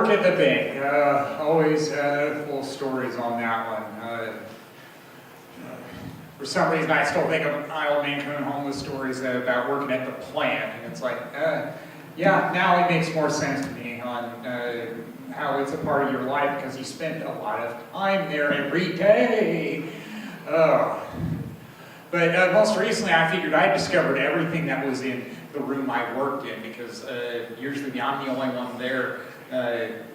work at the bank. Always full of stories on that one. For some reason, I still think of Isle Man coming home with stories about working at the plant, and it's like, yeah, now it makes more sense to me on how it's a part of your life because you spend a lot of time there every day. But most recently, I figured I discovered everything that was in the room I worked in because usually I'm the only one there,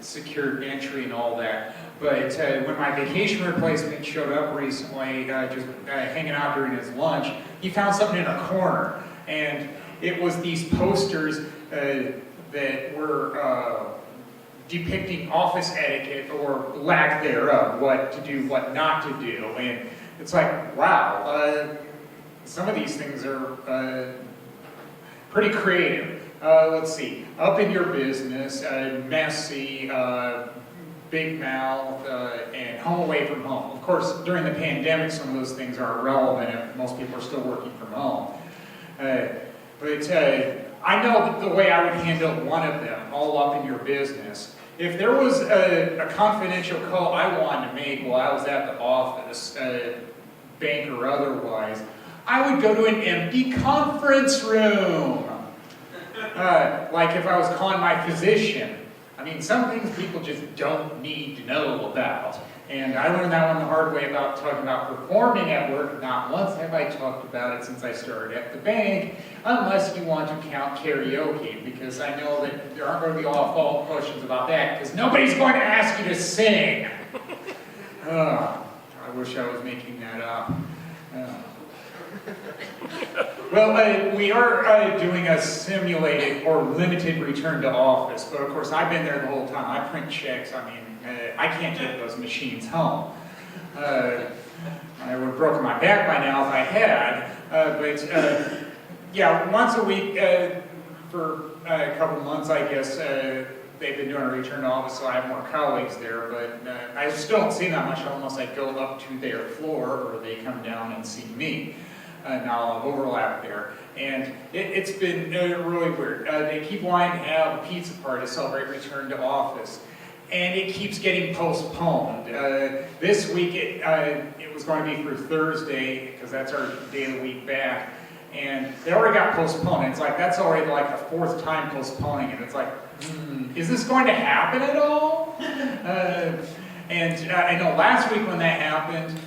secured entry and all that. But when my vacation replacement showed up recently, just hanging out during his lunch, he found something in a corner. And it was these posters that were depicting office etiquette or lack thereof, what to do, what not to do. And it's like, wow, some of these things are pretty creative. Let's see, up in your business, messy, big mouth, and home away from home. Of course, during the pandemic, some of those things are irrelevant if most people are still working from home. But I know that the way I would handle one of them, all up in your business. If there was a confidential call I wanted to make while I was at the office, bank or otherwise, I would go to an empty conference room. Like if I was calling my physician. I mean, some things people just don't need to know about. And I learned that one the hard way about talking about performing at work. Not once have I talked about it since I started at the bank, unless you want to count karaoke, because I know that there aren't going to be all follow-up questions about that, because nobody's going to ask you to sing. I wish I was making that up. Well, we are doing a simulated or limited return to office, but of course I've been there the whole time. I print checks. I mean, I can't take those machines home. I would have broken my back by now if I had. But yeah, once a week for a couple of months, I guess, they've been doing a return to office, so I have more colleagues there. But I still don't see that much unless I go up to their floor or they come down and see me. Now I'll overlap there. And it's been really weird. They keep wanting to have a pizza party to celebrate return to office. And it keeps getting postponed. This week it was going to be for Thursday, because that's our day of the week back. And they already got postponed. It's like, that's already like the fourth time postponing it. It's like, is this going to happen at all? And I know last week when that happened,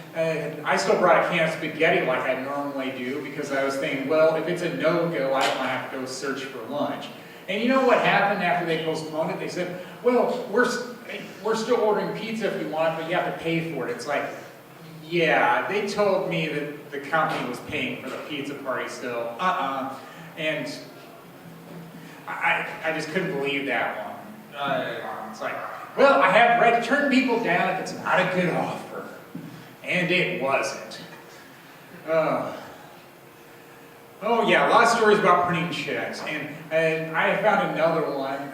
I still brought a can of spaghetti like I normally do, because I was thinking, well, if it's a no-go, I don't have to go search for lunch. And you know what happened after they postponed it? They said, well, we're still ordering pizza if you want it, but you have to pay for it. It's like, yeah, they told me that the company was paying for the pizza party still. And I just couldn't believe that one. It's like, well, I have the right to turn people down if it's not a good offer. And it wasn't. Oh yeah, a lot of stories about printing checks. And I found another one.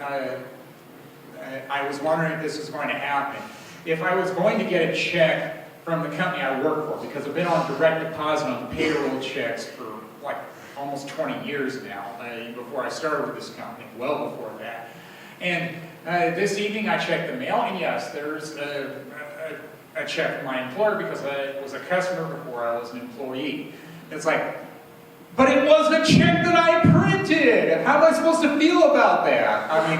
I was wondering if this was going to happen. If I was going to get a check from the company I work for, because I've been on direct deposit on payroll checks for like almost 20 years now, before I started with this company, well before that. And this evening I checked the mail, and yes, there's a check from my employer because I was a customer before I was an employee. It's like, but it wasn't a check that I printed! How am I supposed to feel about that? I mean,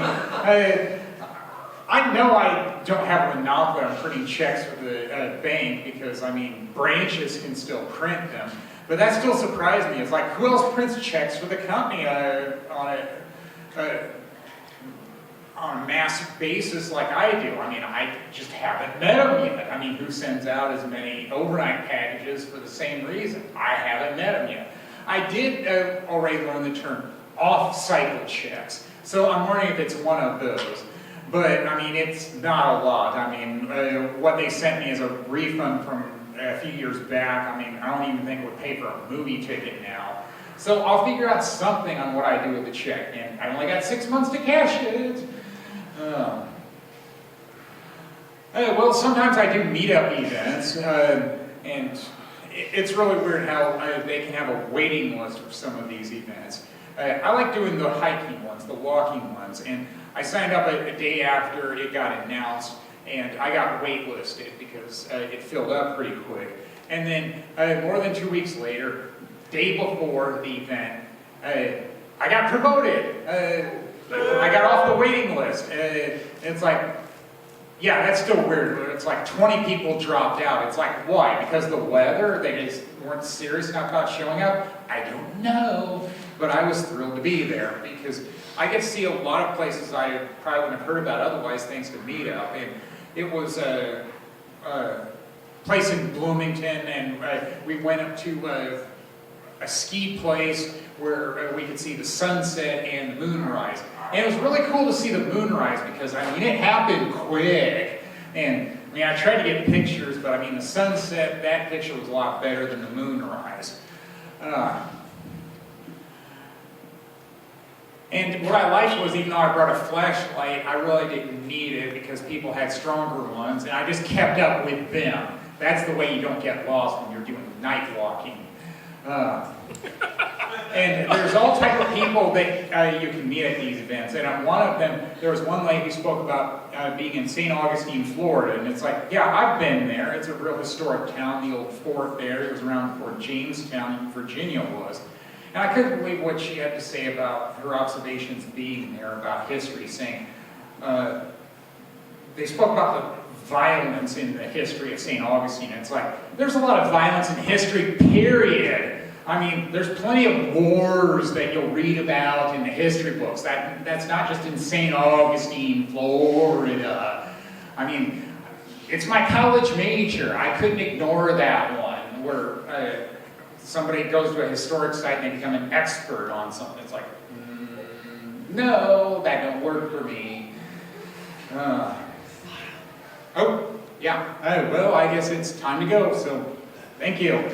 I know I don't have a monopoly on printing checks for the bank because, I mean, branches can still print them. But that still surprised me. It's like, who else prints checks for the company on a mass basis like I do? I mean, I just haven't met them yet. I mean, who sends out as many overnight packages for the same reason? I haven't met them yet. I did already learn the term off-cycle checks. So I'm wondering if it's one of those. But, I mean, it's not a lot. I mean, what they sent me is a refund from a few years back. I mean, I don't even think it would pay for a movie ticket now. So I'll figure out something on what I do with the check. And I only got 6 months to cash it. Well, sometimes I do meetup events. And it's really weird how they can have a waiting list for some of these events. I like doing the hiking ones, the walking ones, and I signed up a day after it got announced, and I got waitlisted because it filled up pretty quick. And then more than 2 weeks later, day before the event, I got promoted. I got off the waiting list. It's like, yeah, that's still weird. It's like 20 people dropped out. It's like, why? Because the weather? They just weren't serious enough about showing up? I don't know. But I was thrilled to be there because I get to see a lot of places I probably wouldn't have heard about otherwise thanks to Meetup. And it was a place in Bloomington, and we went up to a ski place where we could see the sunset and the moonrise. And it was really cool to see the moonrise because, I mean, it happened quick. And, I mean, I tried to get pictures, but, I mean, the sunset, that picture was a lot better than the moonrise. And what I liked was, even though I brought a flashlight, I really didn't need it because people had stronger ones, and I just kept up with them. That's the way you don't get lost when you're doing night walking. And there's all type of people that you can meet at these events. And on one of them, there was one lady who spoke about being in St. Augustine, Florida. And it's like, yeah, I've been there. It's a real historic town, the old fort there. It was around before Jamestown, Virginia was. And I couldn't believe what she had to say about her observations being there, about history, saying, they spoke about the violence in the history of St. Augustine. It's like, there's a lot of violence in history, period. I mean, there's plenty of wars that you'll read about in the history books. That's not just in St. Augustine, Florida. I mean, it's my college major. I couldn't ignore that one, where somebody goes to a historic site and they become an expert on something. It's like, no, that don't work for me. Oh, yeah. Well, I guess it's time to go, so thank you.